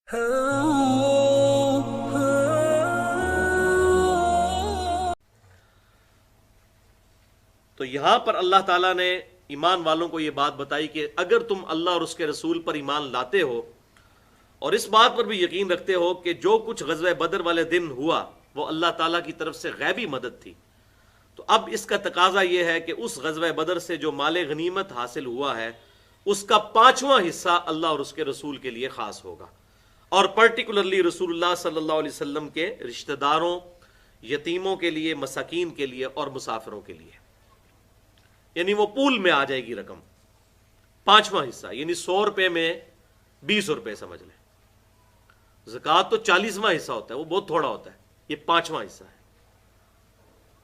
تو یہاں پر اللہ تعالیٰ نے ایمان والوں کو یہ بات بتائی کہ اگر تم اللہ اور اس کے رسول پر ایمان لاتے ہو اور اس بات پر بھی یقین رکھتے ہو کہ جو کچھ غزوہ بدر والے دن ہوا وہ اللہ تعالیٰ کی طرف سے غیبی مدد تھی، تو اب اس کا تقاضا یہ ہے کہ اس غزوہ بدر سے جو مال غنیمت حاصل ہوا ہے اس کا 5واں حصہ اللہ اور اس کے رسول کے لیے خاص ہوگا، اور پرٹیکولرلی رسول اللہ صلی اللہ علیہ وسلم کے رشتہ داروں، یتیموں کے لیے، مساکین کے لیے اور مسافروں کے لیے، یعنی وہ پول میں آ جائے گی رقم 5واں حصہ، یعنی 100 روپے میں 20 روپے سمجھ لیں۔ زکوٰۃ تو 40واں حصہ ہوتا ہے، وہ بہت تھوڑا ہوتا ہے، یہ 5واں حصہ ہے۔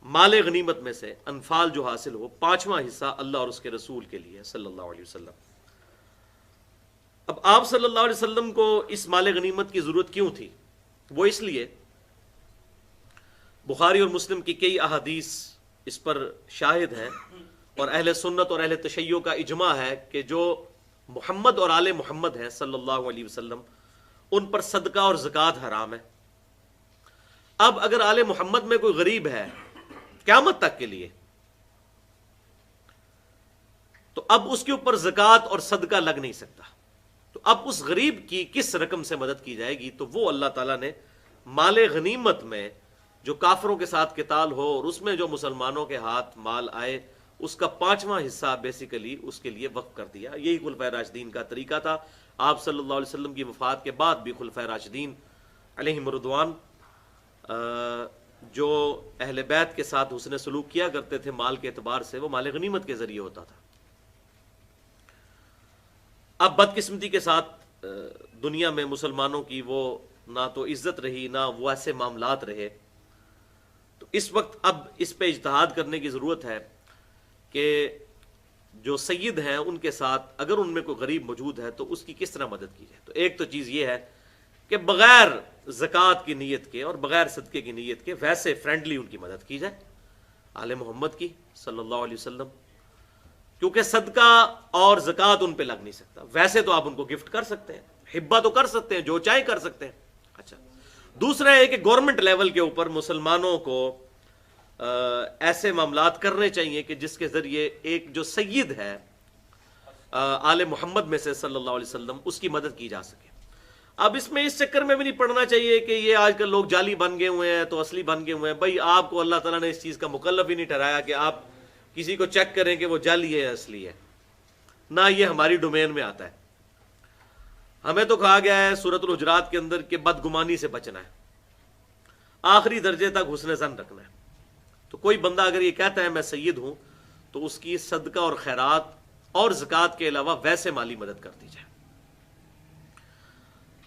مال غنیمت میں سے انفال جو حاصل ہو 5واں حصہ اللہ اور اس کے رسول کے لیے صلی اللہ علیہ وسلم۔ اب آپ صلی اللہ علیہ وسلم کو اس مال غنیمت کی ضرورت کیوں تھی؟ وہ اس لیے بخاری اور مسلم کی کئی احادیث اس پر شاہد ہیں، اور اہل سنت اور اہل تشیع کا اجماع ہے کہ جو محمد اور آل محمد ہیں صلی اللہ علیہ وسلم ان پر صدقہ اور زکوٰۃ حرام ہے۔ اب اگر آل محمد میں کوئی غریب ہے قیامت تک کے لیے تو اب اس کے اوپر زکوٰۃ اور صدقہ لگ نہیں سکتا، تو اب اس غریب کی کس رقم سے مدد کی جائے گی؟ تو وہ اللہ تعالیٰ نے مال غنیمت میں جو کافروں کے ساتھ قتال ہو اور اس میں جو مسلمانوں کے ہاتھ مال آئے اس کا 5واں حصہ بیسیکلی اس کے لیے وقف کر دیا۔ یہی خلفائے راشدین کا طریقہ تھا۔ آپ صلی اللہ علیہ وسلم کی وفات کے بعد بھی خلفائے راشدین علیہم رضوان جو اہل بیت کے ساتھ حسن سلوک کیا کرتے تھے مال کے اعتبار سے، وہ مال غنیمت کے ذریعے ہوتا تھا۔ اب بدقسمتی کے ساتھ دنیا میں مسلمانوں کی وہ نہ تو عزت رہی نہ وہ ایسے معاملات رہے، تو اس وقت اب اس پہ اجتہاد کرنے کی ضرورت ہے کہ جو سید ہیں ان کے ساتھ اگر ان میں کوئی غریب موجود ہے تو اس کی کس طرح مدد کی جائے۔ تو ایک تو چیز یہ ہے کہ بغیر زکوٰۃ کی نیت کے اور بغیر صدقے کی نیت کے ویسے فرینڈلی ان کی مدد کی جائے، آل محمد کی صلی اللہ علیہ وسلم، کیونکہ صدقہ اور زکوٰۃ ان پہ لگ نہیں سکتا۔ ویسے تو آپ ان کو گفٹ کر سکتے ہیں، ہبہ تو کر سکتے ہیں، جو چاہے کر سکتے ہیں۔ اچھا، دوسرا ہے کہ گورنمنٹ لیول کے اوپر مسلمانوں کو ایسے معاملات کرنے چاہیے کہ جس کے ذریعے ایک جو سید ہے آل محمد میں سے صلی اللہ علیہ وسلم اس کی مدد کی جا سکے۔ اب اس میں اس چکر میں بھی نہیں پڑنا چاہیے کہ یہ آج کل لوگ جعلی بن گئے ہوئے ہیں تو اصلی بن گئے ہوئے ہیں۔ بھائی آپ کو اللہ تعالیٰ نے اس چیز کا مکلف ہی نہیں ٹھہرایا کہ آپ کسی کو چیک کریں کہ وہ جعلی ہے اصلی ہے، نہ یہ ہماری ڈومین میں آتا ہے۔ ہمیں تو کہا گیا ہے سورۃ الحجرات کے اندر کہ بدگمانی سے بچنا ہے، آخری درجے تک حسن ظن رکھنا ہے۔ تو کوئی بندہ اگر یہ کہتا ہے میں سید ہوں تو اس کی صدقہ اور خیرات اور زکوٰۃ کے علاوہ ویسے مالی مدد کر دی جائے۔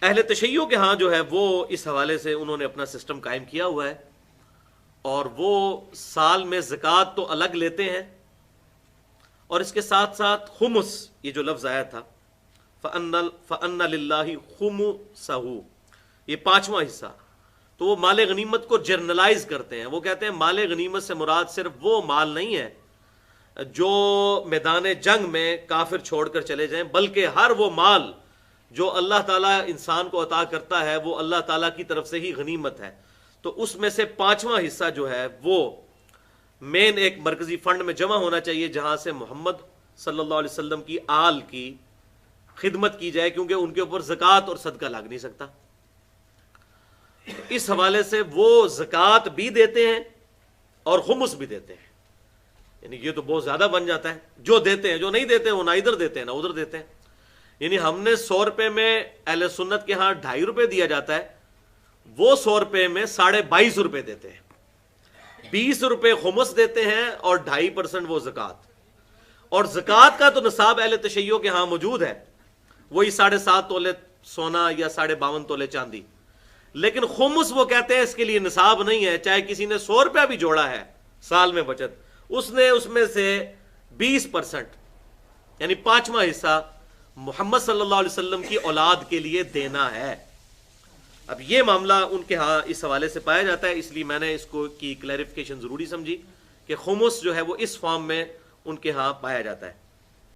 اہل تشیع کے ہاں جو ہے وہ اس حوالے سے انہوں نے اپنا سسٹم قائم کیا ہوا ہے، اور وہ سال میں زکوٰۃ تو الگ لیتے ہیں، اور اس کے ساتھ ساتھ خمس، یہ جو لفظ آیا تھا فَأَنَّ لِلَّهِ خُمُسَهُ، یہ 5واں حصہ، تو وہ مال غنیمت کو جرنلائز کرتے ہیں۔ وہ کہتے ہیں مال غنیمت سے مراد صرف وہ مال نہیں ہے جو میدان جنگ میں کافر چھوڑ کر چلے جائیں، بلکہ ہر وہ مال جو اللہ تعالیٰ انسان کو عطا کرتا ہے وہ اللہ تعالیٰ کی طرف سے ہی غنیمت ہے۔ تو اس میں سے 5واں حصہ جو ہے وہ مین ایک مرکزی فنڈ میں جمع ہونا چاہیے جہاں سے محمد صلی اللہ علیہ وسلم کی آل کی خدمت کی جائے، کیونکہ ان کے اوپر زکوٰۃ اور صدقہ لگ نہیں سکتا۔ اس حوالے سے وہ زکوٰۃ بھی دیتے ہیں اور خمس بھی دیتے ہیں، یعنی یہ تو بہت زیادہ بن جاتا ہے۔ جو دیتے ہیں، جو نہیں دیتے ہیں وہ نہ ادھر دیتے ہیں نہ ادھر دیتے ہیں۔ یعنی ہم نے 100 روپے میں اہل سنت کے ہاں 2.5 روپے دیا جاتا ہے، وہ 100 روپے میں 22.5 روپے دیتے ہیں، 20 روپے خمس دیتے ہیں اور 2.5% وہ زکوٰۃ۔ اور زکوٰۃ کا تو نصاب اہل تشیع کے ہاں موجود ہے، وہی 7.5 تولے سونا یا 52.5 تولے چاندی، لیکن خمس وہ کہتے ہیں اس کے لیے نصاب نہیں ہے۔ چاہے کسی نے 100 روپیہ بھی جوڑا ہے سال میں بچت، اس نے اس میں سے 20% یعنی 5واں حصہ محمد صلی اللہ علیہ وسلم کی اولاد کے لیے دینا ہے۔ اب یہ معاملہ ان کے ہاں اس حوالے سے پایا جاتا ہے، اس لیے میں نے اس کو کی کلیریفیکیشن ضروری سمجھی کہ خمس جو ہے وہ اس فارم میں ان کے ہاں پایا جاتا ہے۔